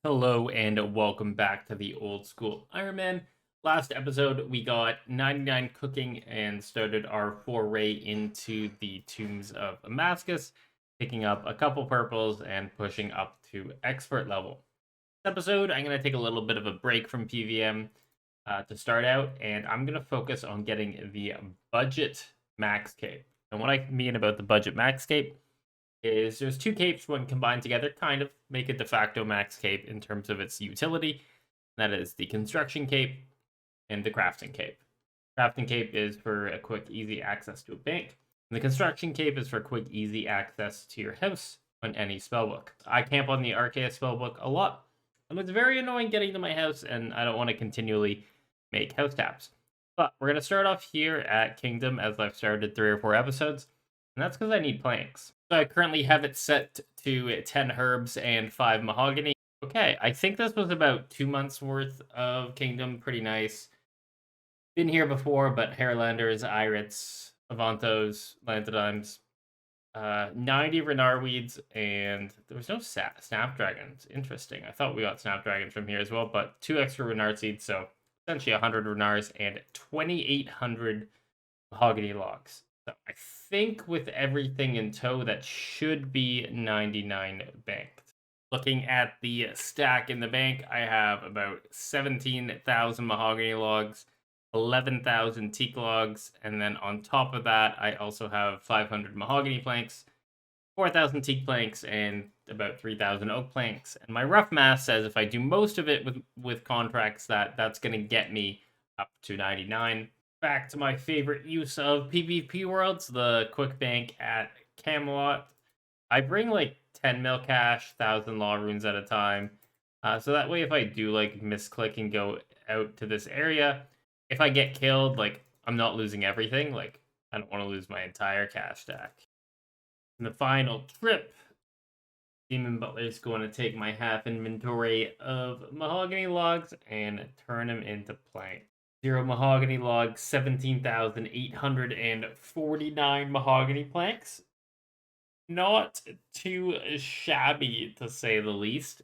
Hello and welcome back to the old school Ironman. Last episode, we got 99 cooking and started our foray into the tombs of Damascus, picking up a couple purples and pushing up to expert level. This episode, I'm going to take a little bit of a break from PVM to start out, and I'm going to focus on getting the budget max cape. And what I mean about the budget max cape is there's two capes when combined together kind of make a de facto max cape in terms of its utility. That is the construction cape and the crafting cape. Crafting cape is for a quick, easy access to a bank. And the construction cape is for quick, easy access to your house on any spellbook. I camp on the Arceus spellbook a lot, and it's very annoying getting to my house, and I don't want to continually make house taps. But we're going to start off here at Kingdom as I've started 3 or 4 episodes, and that's because I need planks. So I currently have it set to 10 herbs and 5 mahogany. Okay, I think this was about 2 months worth of Kingdom. Pretty nice. Been here before, but Hairlanders, Irits, Avantos, Lantidimes, 90 Renarweeds, and there was no Snapdragons. Interesting. I thought we got Snapdragons from here as well, but 2 extra Renard seeds, so essentially 100 Renars and 2,800 mahogany logs. So I think with everything in tow, that should be 99 banked. Looking at the stack in the bank, I have about 17,000 mahogany logs, 11,000 teak logs, and then on top of that, I also have 500 mahogany planks, 4,000 teak planks, and about 3,000 oak planks. And my rough math says if I do most of it with contracts, that's going to get me up to 99. Back to my favorite use of PvP worlds, the quick bank at Camelot. I bring like 10 mil cash, 1,000 law runes at a time. So that way if I do like misclick and go out to this area, if I get killed, like I'm not losing everything. Like I don't want to lose my entire cash stack. In the final trip, Demon Butler is going to take my half inventory of mahogany logs and turn them into planks. 0 mahogany logs, 17,849 mahogany planks. Not too shabby, to say the least.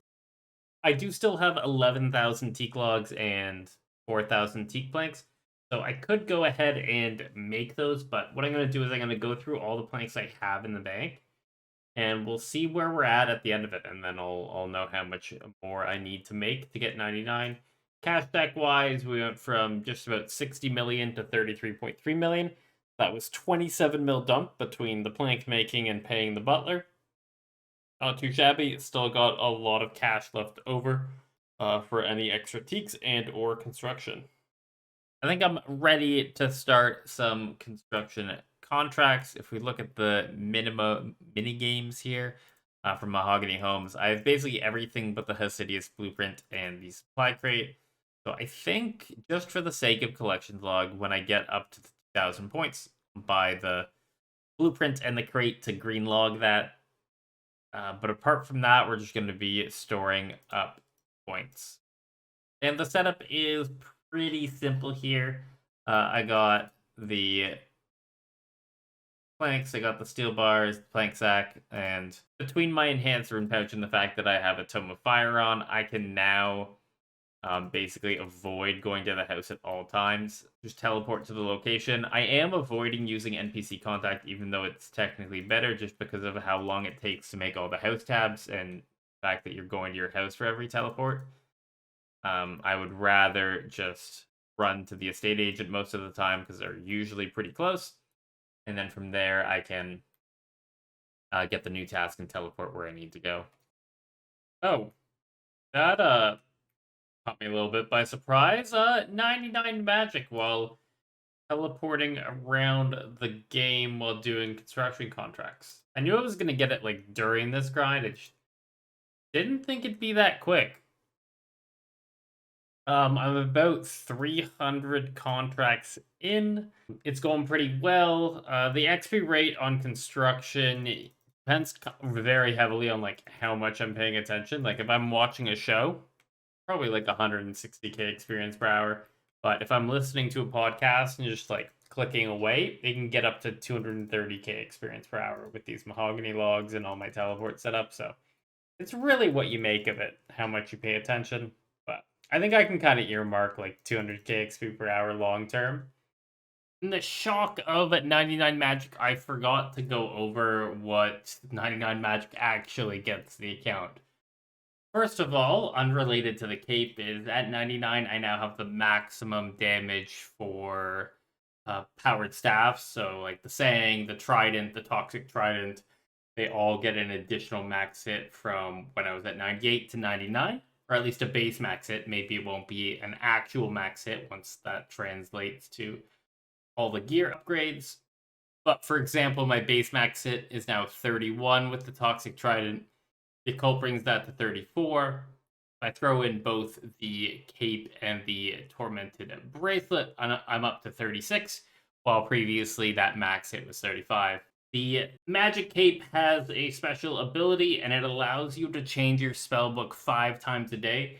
I do still have 11,000 teak logs and 4,000 teak planks, so I could go ahead and make those, but what I'm going to do is I'm going to go through all the planks I have in the bank, and we'll see where we're at the end of it, and then I'll know how much more I need to make to get 99. Cash stack wise, we went from just about 60 million to 33.3 million. That was 27 mil dump between the plank making and paying the butler. Not too shabby. Still got a lot of cash left over for any extra teaks and or construction. I think I'm ready to start some construction contracts. If we look at the mini games here from Mahogany Homes, I have basically everything but the Hasidius blueprint and the supply crate. So I think just for the sake of collections log, when I get up to 2,000 points, buy the blueprint and the crate to green log that. But apart from that, we're just going to be storing up points. And the setup is pretty simple here. I got the planks, I got the steel bars, plank sack, and between my enhanced rune pouch and the fact that I have a Tome of Fire on, I can now basically avoid going to the house at all times. Just teleport to the location. I am avoiding using NPC contact, even though it's technically better, just because of how long it takes to make all the house tabs and the fact that you're going to your house for every teleport. I would rather just run to the estate agent most of the time because they're usually pretty close. And then from there, I can get the new task and teleport where I need to go. Oh, that caught me a little bit by surprise. 99 magic while teleporting around the game while doing construction contracts. I knew I was gonna get it like during this grind. I just didn't think it'd be that quick. I'm about 300 contracts in. It's going pretty well. The XP rate on construction depends very heavily on like how much I'm paying attention. Like if I'm watching a show, probably like 160k experience per hour. But if I'm listening to a podcast and just like clicking away, they can get up to 230k experience per hour with these mahogany logs and all my teleport setup. So It's really what you make of it, how much you pay attention. But I think I can kind of earmark like 200k XP per hour long term. In the shock of 99 Magic, I forgot to go over what 99 Magic actually gets the account. First of all, unrelated to the cape, is at 99, I now have the maximum damage for powered staffs. So, like the Sang, the Trident, the Toxic Trident, they all get an additional max hit from when I was at 98 to 99, or at least a base max hit. Maybe it won't be an actual max hit once that translates to all the gear upgrades. But for example, my base max hit is now 31 with the Toxic Trident. The Cult brings that to 34. If I throw in both the Cape and the Tormented Bracelet, I'm up to 36, while previously that max hit was 35. The Magic Cape has a special ability, and it allows you to change your spellbook 5 times a day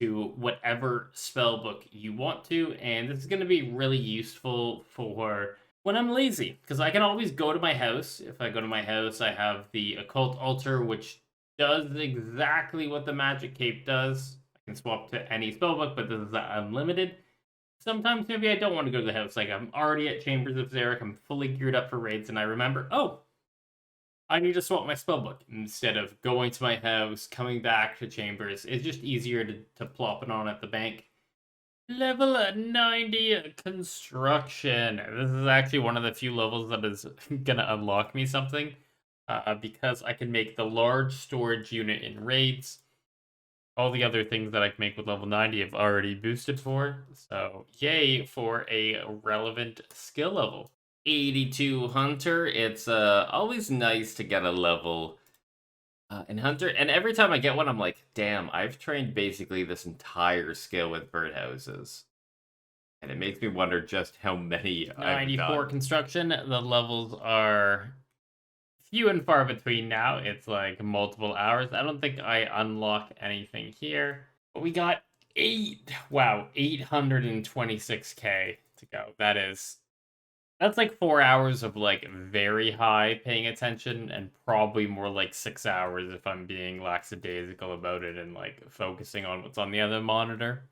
to whatever spellbook you want to, and this is going to be really useful for when I'm lazy, because I can always go to my house. If I go to my house, I have the Occult Altar, which does exactly what the Magic Cape does. I can swap to any spellbook, but this is unlimited. Sometimes maybe I don't want to go to the house. Like I'm already at Chambers of Xeric, I'm fully geared up for raids, and I remember, oh, I need to swap my spellbook instead of going to my house, coming back to Chambers. It's just easier to plop it on at the bank. Level 90 construction. This is actually one of the few levels that is gonna unlock me something, because I can make the large storage unit in raids. All the other things that I can make with level 90 have already boosted for, so yay for a relevant skill level. 82 Hunter. It's always nice to get a level in Hunter, and every time I get one, I'm like, damn, I've trained basically this entire skill with birdhouses. And it makes me wonder just how many I've 94 done. construction. The levels are few and far between now. It's like multiple hours. I don't think I unlock anything here. But we got 826k to go. That's like 4 hours of like very high paying attention, and probably more like 6 hours if I'm being lackadaisical about it and like focusing on what's on the other monitor.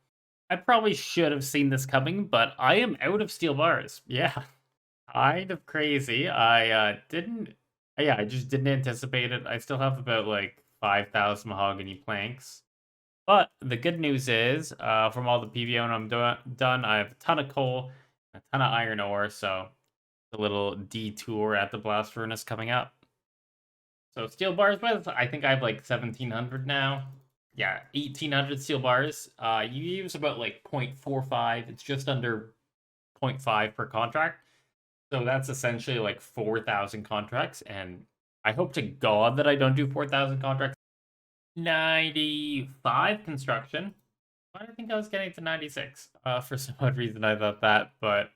I probably should have seen this coming, but I am out of steel bars. Yeah, kind of crazy. I just didn't anticipate it. I still have about like 5,000 mahogany planks. But the good news is, from all the PVO and I'm done, I have a ton of coal, a ton of iron ore, so a little detour at the blast furnace coming up. So steel bars, but I think I have like 1,700 now. Yeah, 1,800 steel bars. You use about like 0.45. It's just under 0.5 per contract. So that's essentially like 4,000 contracts. And I hope to God that I don't do 4,000 contracts. 95 construction. I think I was getting to 96. For some odd reason, I thought that. But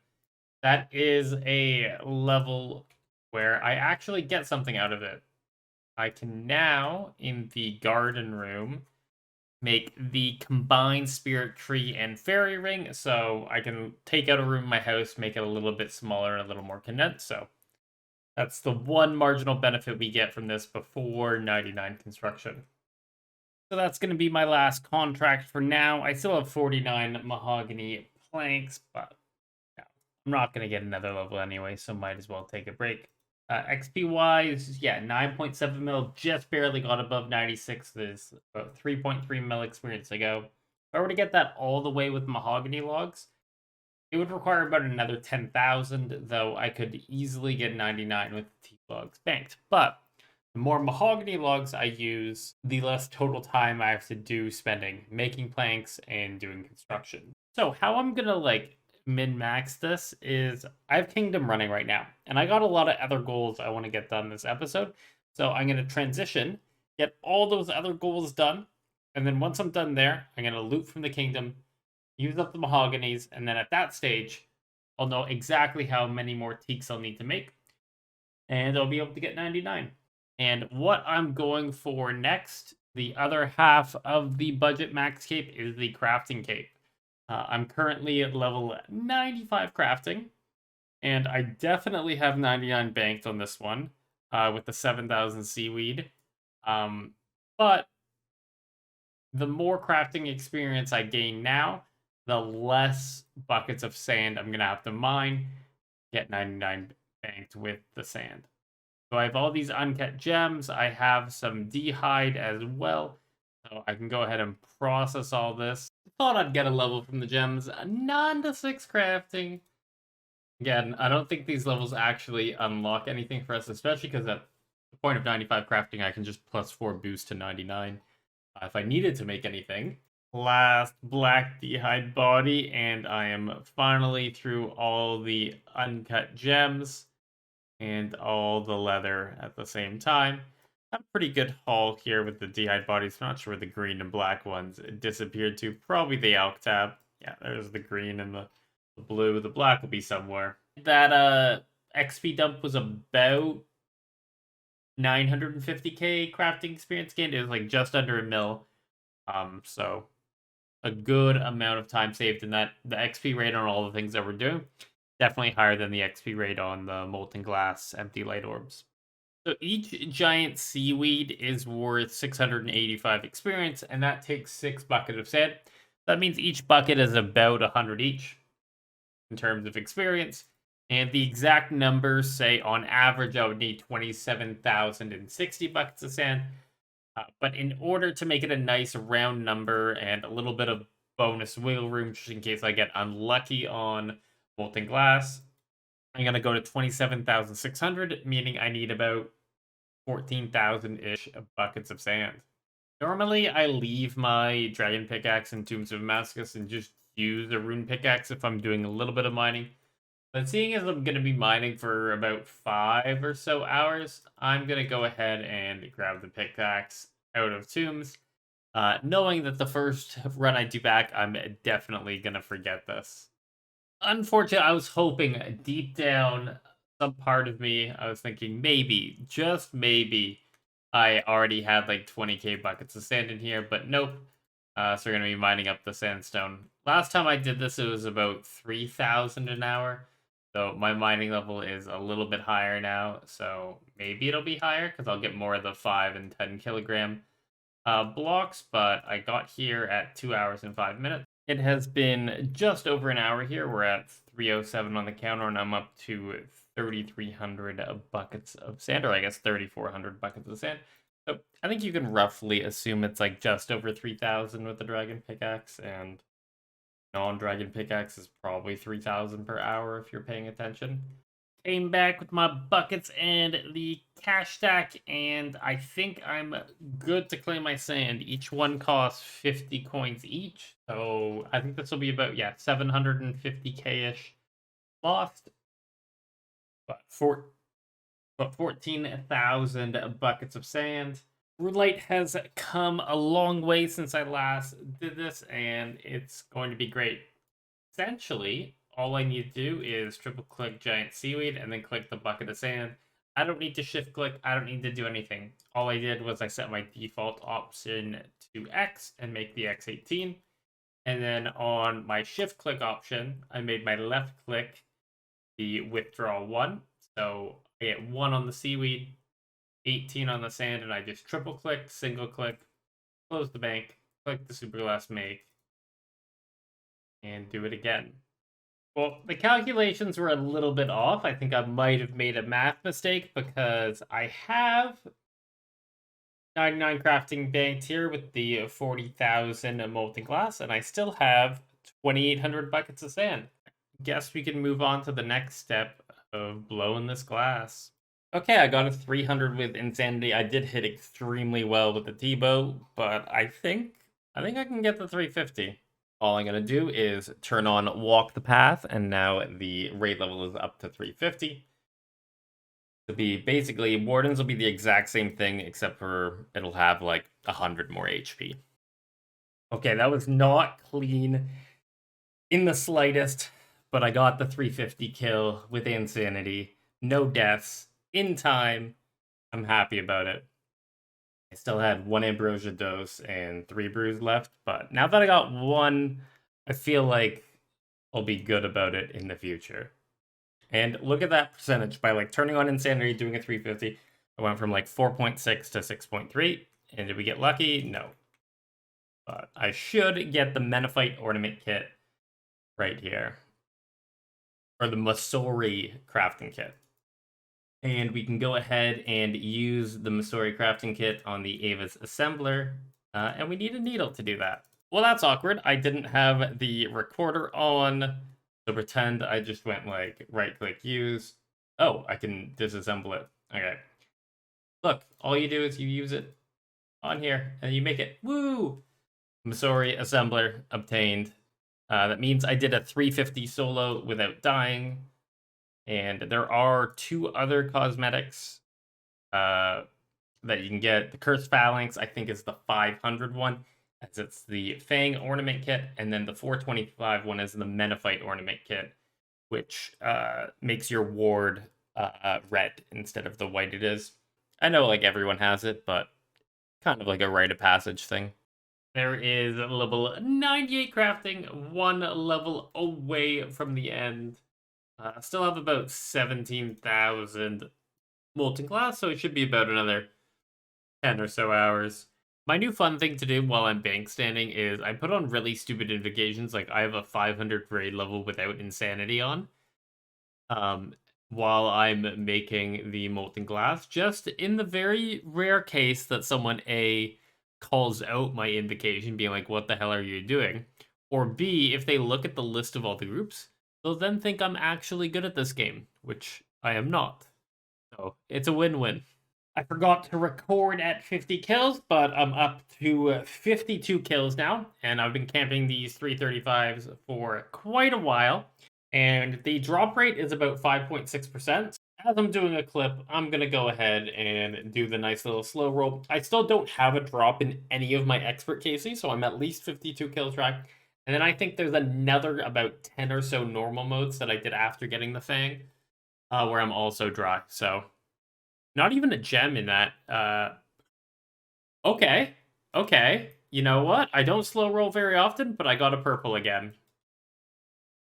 that is a level where I actually get something out of it. I can now, in the garden room, make the combined spirit tree and fairy ring, so I can take out a room in my house, make it a little bit smaller and a little more condensed. So that's the one marginal benefit we get from this before 99 construction. So that's going to be my last contract for now. I still have 49 mahogany planks, but yeah, I'm not going to get another level anyway, so might as well take a break. XP wise, yeah, 9.7 mil, just barely got above 96. There's about 3.3 mil experience to go. If I were to get that all the way with mahogany logs, it would require about another 10,000, though I could easily get 99 with T logs banked. But the more mahogany logs I use, the less total time I have to do spending making planks and doing construction. So how I'm gonna like min-max this is I have Kingdom running right now, and I got a lot of other goals I want to get done this episode. So I'm going to transition, get all those other goals done, and then once I'm done there, I'm going to loot from the Kingdom, use up the mahoganies, and then at that stage, I'll know exactly how many more teaks I'll need to make, and I'll be able to get 99. And what I'm going for next, the other half of the budget max cape, is the crafting cape. I'm currently at level 95 crafting, and I definitely have 99 banked on this one with the 7,000 seaweed. But the more crafting experience I gain now, the less buckets of sand I'm going to have to mine, get 99 banked with the sand. So I have all these uncut gems. I have some d'hide as well. So I can go ahead and process all this. Thought I'd get a level from the gems. 9 to 6 crafting. Again, I don't think these levels actually unlock anything for us, especially because at the point of 95 crafting, I can just +4 boost to 99 if I needed to make anything. Last black d'hide body, and I am finally through all the uncut gems and all the leather at the same time. A pretty good haul here with the d'hide bodies. I'm not sure where the green and black ones disappeared to. Probably the elk tab. Yeah, there's the green and the blue. The black will be somewhere. That XP dump was about 950k crafting experience gained. It was like just under a mil. So a good amount of time saved in that. The XP rate on all the things that we're doing definitely higher than the XP rate on the molten glass empty light orbs. So each giant seaweed is worth 685 experience, and that takes 6 buckets of sand. That means each bucket is about 100 each in terms of experience. And the exact numbers say on average I would need 27,060 buckets of sand. But in order to make it a nice round number and a little bit of bonus wiggle room just in case I get unlucky on molten glass, I'm going to go to 27,600, meaning I need about 14,000-ish buckets of sand. Normally, I leave my dragon pickaxe in Tombs of Damascus and just use a rune pickaxe if I'm doing a little bit of mining. But seeing as I'm going to be mining for about 5 or so hours, I'm going to go ahead and grab the pickaxe out of Tombs, knowing that the first run I do back, I'm definitely going to forget this. Unfortunately, I was hoping deep down, some part of me, I was thinking maybe, just maybe, I already had like 20k buckets of sand in here, but nope. So we're going to be mining up the sandstone. Last time I did this, it was about 3,000 an hour. So my mining level is a little bit higher now. So maybe it'll be higher because I'll get more of the 5 and 10 kilogram blocks. But I got here at 2 hours and 5 minutes. It has been just over an hour here. We're at 307 on the counter, and I'm up to 3,300 buckets of sand, or I guess 3,400 buckets of sand. So I think you can roughly assume it's like just over 3,000 with the dragon pickaxe, and non-dragon pickaxe is probably 3,000 per hour if you're paying attention. Came back with my buckets and the cash stack, and I think I'm good to claim my sand. Each one costs 50 coins each, so I think this will be about, 750k-ish lost. But 14,000 buckets of sand. Runelite has come a long way since I last did this, and it's going to be great. Essentially, all I need to do is triple click giant seaweed and then click the bucket of sand. I don't need to shift click. I don't need to do anything. All I did was I set my default option to X and make the X 18. And then on my shift click option, I made my left click the withdraw 1. So I get 1 on the seaweed, 18 on the sand, and I just triple click, single click, close the bank, click the super glass make, and do it again. Well, the calculations were a little bit off. I think I might have made a math mistake because I have 99 crafting banked here with the 40,000 molten glass, and I still have 2,800 buckets of sand. Guess we can move on to the next step of blowing this glass. Okay, I got a 300 with Insanity. I did hit extremely well with the T-bow, but I think I can get the 350. All I'm going to do is turn on Walk the Path, and now the raid level is up to 350. It'll be basically, Wardens will be the exact same thing, except for it'll have like 100 more HP. Okay, that was not clean in the slightest, but I got the 350 kill with Insanity. No deaths, in time. I'm happy about it. I still had 1 Ambrosia dose and 3 brews left, but now that I got 1, I feel like I'll be good about it in the future. And look at that percentage. By like turning on Insanity, doing a 350, I went from like 4.6 to 6.3. And did we get lucky? No. But I should get the Menophyte ornament kit right here. Or the Masori crafting kit. And we can go ahead and use the Masori crafting kit on the Ava's assembler. And we need a needle to do that. Well, that's awkward. I didn't have the recorder on. So pretend I just went like right-click use. Oh, I can disassemble it. Okay. Look, all you do is you use it on here and you make it. Woo! Masori assembler obtained. That means I did a 350 solo without dying. And there are 2 other cosmetics that you can get. The Cursed Phalanx, I think, is the 500 one, as it's the Fang ornament kit, and then the 425 one is the Menophyte ornament kit, which makes your ward red instead of the white it is. I know, like, everyone has it, but kind of like a rite of passage thing. There is level 98 crafting, 1 level away from the end. Still have about 17,000 molten glass, so it should be about another 10 or so hours. My new fun thing to do while I'm bank standing is I put on really stupid invocations, like I have a 500 raid level without insanity on, while I'm making the molten glass, just in the very rare case that someone A, calls out my invocation, being like, what the hell are you doing? Or B, if they look at the list of all the groups, they'll then think I'm actually good at this game, which I am not. So it's a win-win. I forgot to record at 50 kills, but I'm up to 52 kills now, and I've been camping these 335s for quite a while, and the drop rate is about 5.6%. As I'm doing a clip, I'm going to go ahead and do the nice little slow roll. I still don't have a drop in any of my expert cases, so I'm at least 52 kill track. And then I think there's another about 10 or so normal modes that I did after getting the Fang, where I'm also dry. So not even a gem in that. Okay. You know what? I don't slow roll very often, but I got a purple again.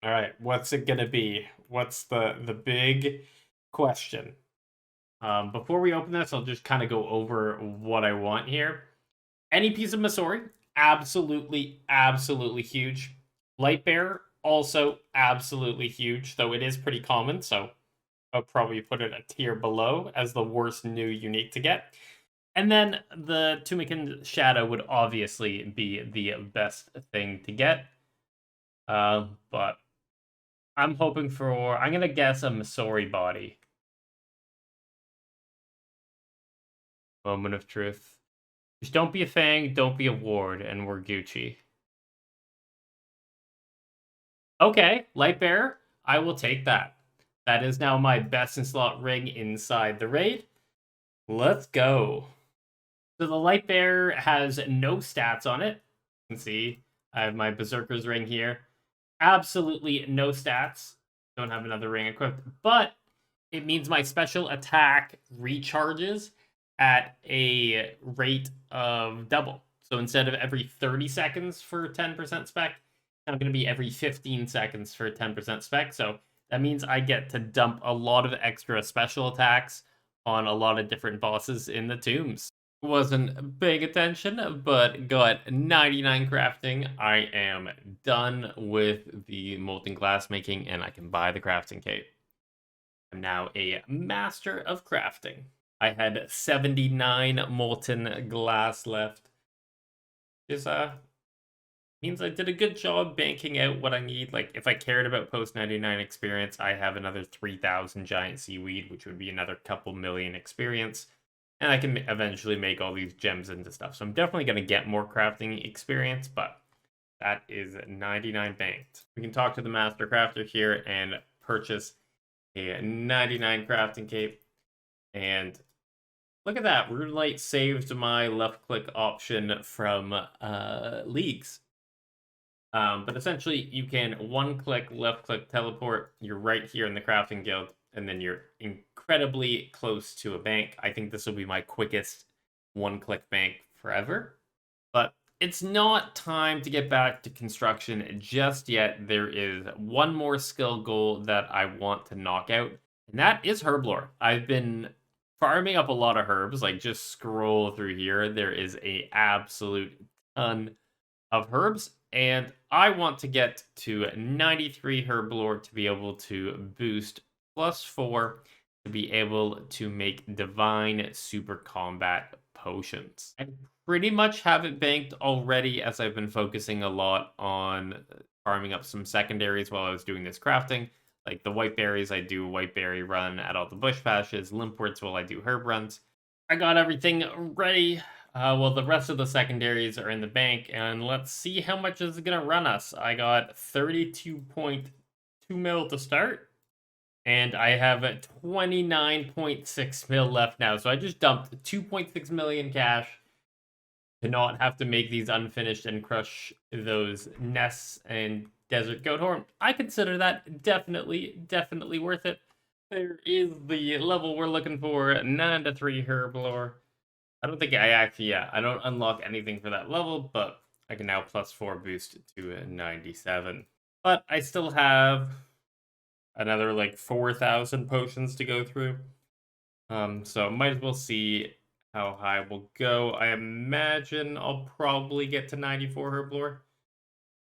All right, what's it gonna be? What's the big question? Before we open this, I'll just kind of go over what I want here. Any piece of Masori, absolutely huge. Lightbearer, also absolutely huge, though it is pretty common, so I'll probably put it a tier below as the worst new unique to get. And then the Tumikin Shadow would obviously be the best thing to get. But I'm hoping for, I'm going to guess a Masori body. Moment of truth. Just don't be a Fang, don't be a Ward, and we're Gucci. Okay, Lightbearer, I will take that. That is now my best in slot ring inside the raid. Let's go. So the Lightbearer has no stats on it. You can see I have my Berserker's ring here. Absolutely no stats. Don't have another ring equipped, but it means my special attack recharges at a rate of double. So instead of every 30 seconds for 10% spec, I'm going to be every 15 seconds for 10% spec. So that means I get to dump a lot of extra special attacks on a lot of different bosses in the tombs. Wasn't paying attention, but got 99 crafting. I am done with the molten glass making, and I can buy the crafting cape. I'm now a master of crafting. I had 79 molten glass left. This means I did a good job banking out what I need. Like, if I cared about post-99 experience, I have another 3,000 giant seaweed, which would be another couple million experience. And I can eventually make all these gems into stuff. So I'm definitely going to get more crafting experience, but that is 99 banked. We can talk to the Master Crafter here and purchase a 99 crafting cape. And look at that. Runelight saved my left-click option from leagues. But essentially, you can one-click, left-click teleport. You're right here in the crafting guild, and then you're incredibly close to a bank. I think this will be my quickest one-click bank forever. But it's not time to get back to construction just yet. There is one more skill goal that I want to knock out, and that is Herblore. I've been farming up a lot of herbs. Like, just scroll through here. There is a absolute ton of herbs, and I want to get to 93 Herblore to be able to boost +4 to be able to make divine super combat potions. I pretty much have it banked already as I've been focusing a lot on farming up some secondaries while I was doing this crafting. Like the white berries, I do white berry run at all the bush patches. Limpworts while I do herb runs. I got everything ready. Well, the rest of the secondaries are in the bank, and let's see how much is going to run us. I got 32.2 mil to start, and I have 29.6 mil left now. So I just dumped 2.6 million cash to not have to make these unfinished and crush those nests and desert goat horn. I consider that definitely worth it. There is the level we're looking for, 9 to 3 Herblore. I don't think I don't unlock anything for that level, but I can now +4 boost to 97. But I still have another like 4,000 potions to go through. So might as well see how high we'll go. I imagine I'll probably get to 94 Herblore.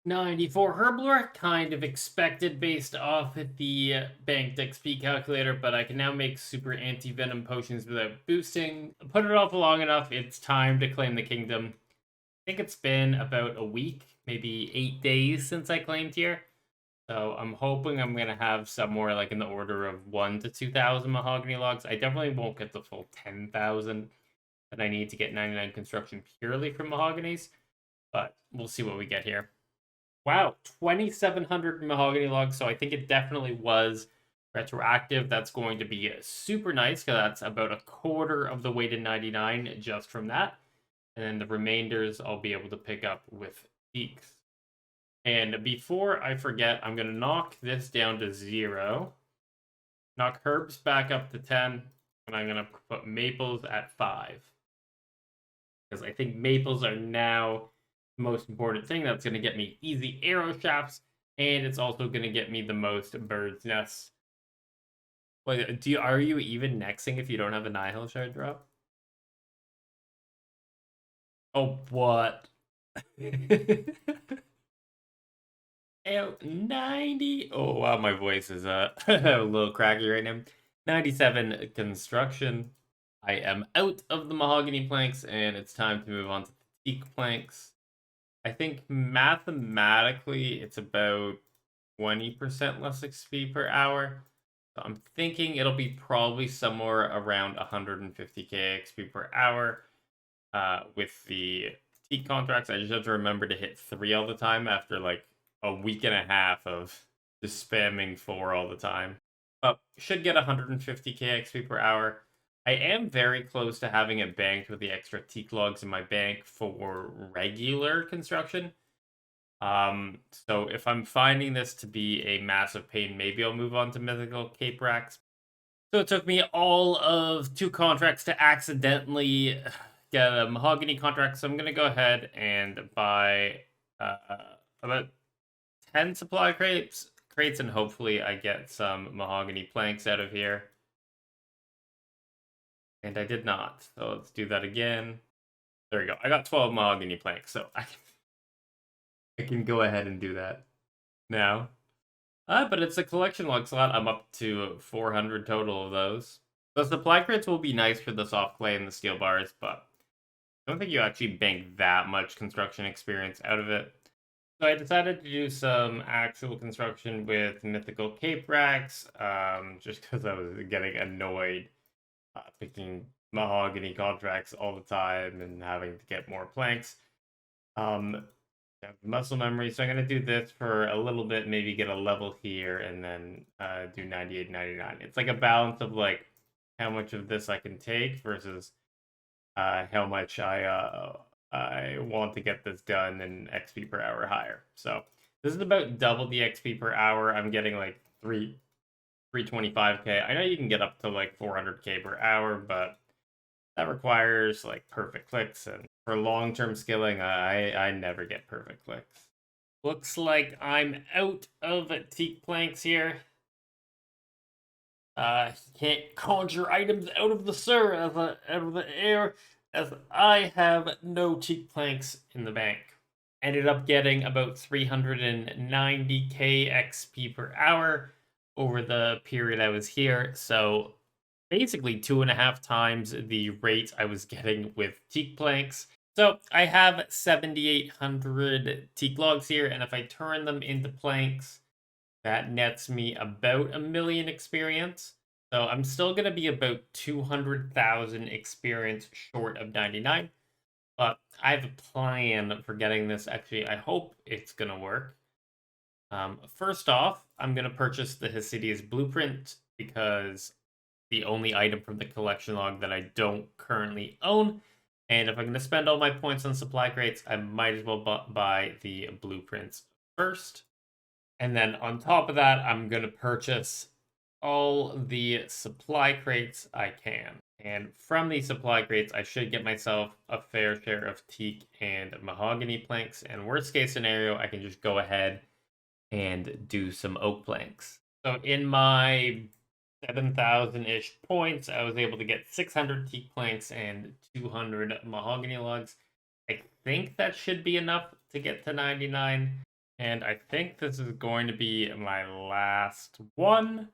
94 Herblore, kind of expected based off at the banked XP calculator, but I can now make super anti-venom potions without boosting. Put it off long enough, it's time to claim the kingdom. I think it's been about a week, maybe 8 days since I claimed here. So I'm hoping I'm going to have somewhere like in the order of 1 to 2,000 mahogany logs. I definitely won't get the full 10,000 that I need to get 99 construction purely from mahoganies, but we'll see what we get here. Wow, 2,700 mahogany logs, so I think it definitely was retroactive. That's going to be super nice, because that's about a quarter of the way to 99 just from that. And then the remainders I'll be able to pick up with peaks. And before I forget, I'm going to knock this down to 0. Knock herbs back up to 10. And I'm going to put maples at 5. Because I think maples are now the most important thing. That's going to get me easy arrow shafts. And it's also going to get me the most bird's nests. Wait, are you even nexting if you don't have a Nihil shard drop? Oh, what? 90. Oh, wow, my voice is a little cracky right now. 97 construction. I am out of the mahogany planks, and it's time to move on to the teak planks. I think mathematically it's about 20% less XP per hour. So I'm thinking it'll be probably somewhere around 150k XP per hour with the teak contracts. I just have to remember to hit 3 all the time after like a week and a half of just spamming 4 all the time. Should get 150k XP per hour. I am very close to having it banked with the extra teak logs in my bank for regular construction. So if I'm finding this to be a massive pain, maybe I'll move on to mythical cape racks. So it took me all of 2 contracts to accidentally get a mahogany contract. So I'm going to go ahead and buy about 10 supply crates, and hopefully I get some mahogany planks out of here. And I did not. So let's do that again. There we go. I got 12 mahogany planks, so I can go ahead and do that now. But it's a collection log slot. I'm up to 400 total of those. The supply crates will be nice for the soft clay and the steel bars, but I don't think you actually bank that much construction experience out of it. So I decided to do some actual construction with mythical cape racks, just because I was getting annoyed picking mahogany contracts all the time and having to get more planks. Muscle memory, so I'm going to do this for a little bit, maybe get a level here, and then do 98, 99. It's like a balance of like how much of this I can take versus how much I want to get this done and XP per hour higher. So this is about double the XP per hour. I'm getting like 325k. I know you can get up to like 400k per hour, but that requires like perfect clicks, and for long-term skilling, I never get perfect clicks. Looks like I'm out of teak planks here. Can't conjure items out of the air, as I have no teak planks in the bank. Ended up getting about 390k XP per hour over the period I was here. So basically 2.5 times the rate I was getting with teak planks. So I have 7,800 teak logs here, and if I turn them into planks, that nets me about 1,000,000 experience. So I'm still going to be about 200,000 experience short of 99. But I have a plan for getting this. Actually, I hope it's going to work. First off, I'm going to purchase the Hesidius blueprint because the only item from the collection log that I don't currently own. And if I'm going to spend all my points on supply crates, I might as well buy the blueprints first. And then on top of that, I'm going to purchase all the supply crates I can. And from these supply crates, I should get myself a fair share of teak and mahogany planks. And worst case scenario, I can just go ahead and do some oak planks. So in my 7,000-ish points, I was able to get 600 teak planks and 200 mahogany logs. I think that should be enough to get to 99. And I think this is going to be my last one.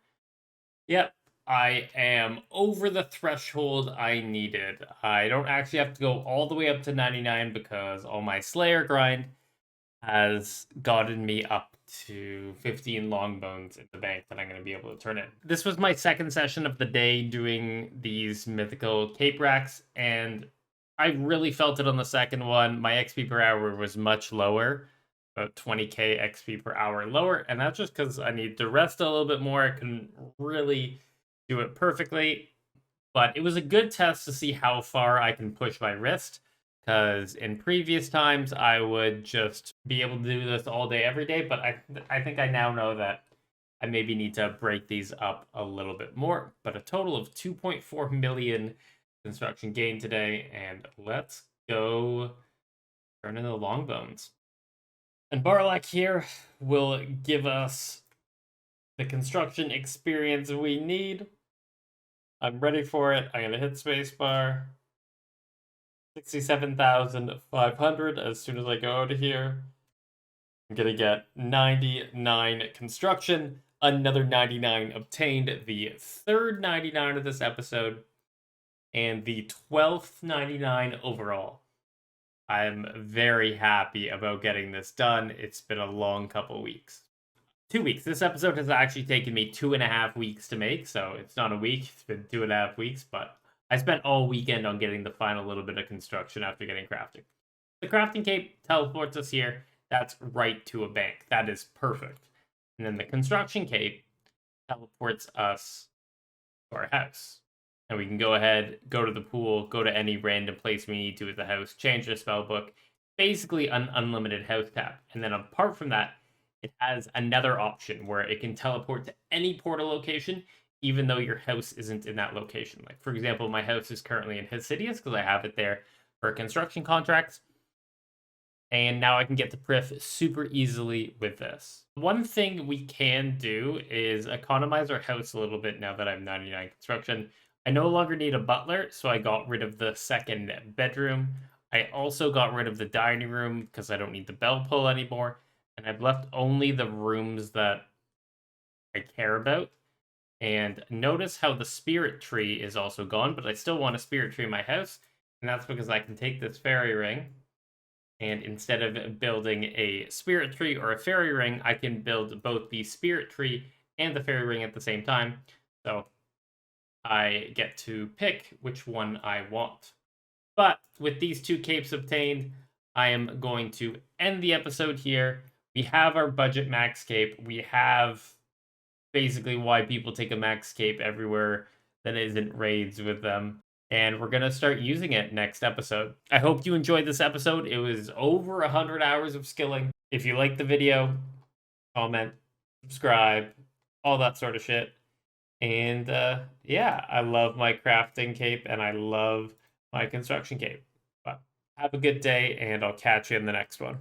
Yep, I am over the threshold I needed. I don't actually have to go all the way up to 99 because all my Slayer grind has gotten me up to 15 long bones in the bank that I'm going to be able to turn in. This was my second session of the day doing these mythical cape racks, and I really felt it on the second one. My XP per hour was much lower, about 20k XP per hour lower, and that's just because I need to rest a little bit more. I couldn't really do it perfectly, but it was a good test to see how far I can push my wrist, because in previous times I would just be able to do this all day every day, but I think I now know that I maybe need to break these up a little bit more. But a total of 2.4 million construction gain today, and let's go turn in the long bones. And Barlack here will give us the construction experience we need. I'm ready for it. I'm going to hit spacebar. 67,500 as soon as I go out of here. I'm going to get 99 construction, another 99 obtained, the third 99 of this episode, and the 12th 99 overall. I'm very happy about getting this done. It's been a long couple weeks. 2 weeks. This episode has actually taken me 2.5 weeks to make, so it's not a week. It's been 2.5 weeks, but I spent all weekend on getting the final little bit of construction after getting crafting. The crafting cape teleports us here. That's right to a bank. That is perfect. And then the construction cape teleports us to our house. And we can go ahead, go to the pool, go to any random place we need to at the house, change the spell book, basically an unlimited house tap. And then apart from that, it has another option where it can teleport to any portal location, even though your house isn't in that location. Like, for example, my house is currently in Hesidius because I have it there for construction contracts. And now I can get to Prif super easily with this. One thing we can do is economize our house a little bit now that I'm 99 construction. I no longer need a butler, so I got rid of the second bedroom. I also got rid of the dining room because I don't need the bell pull anymore. And I've left only the rooms that I care about. And notice how the spirit tree is also gone, but I still want a spirit tree in my house. And that's because I can take this fairy ring, and instead of building a spirit tree or a fairy ring, I can build both the spirit tree and the fairy ring at the same time. So I get to pick which one I want. But with these 2 capes obtained, I am going to end the episode here. We have our budget max cape. We have basically why people take a max cape everywhere that isn't raids with them. And we're going to start using it next episode. I hope you enjoyed this episode. It was over 100 hours of skilling. If you liked the video, comment, subscribe, all that sort of shit. And yeah, I love my crafting cape and I love my construction cape. But have a good day, and I'll catch you in the next one.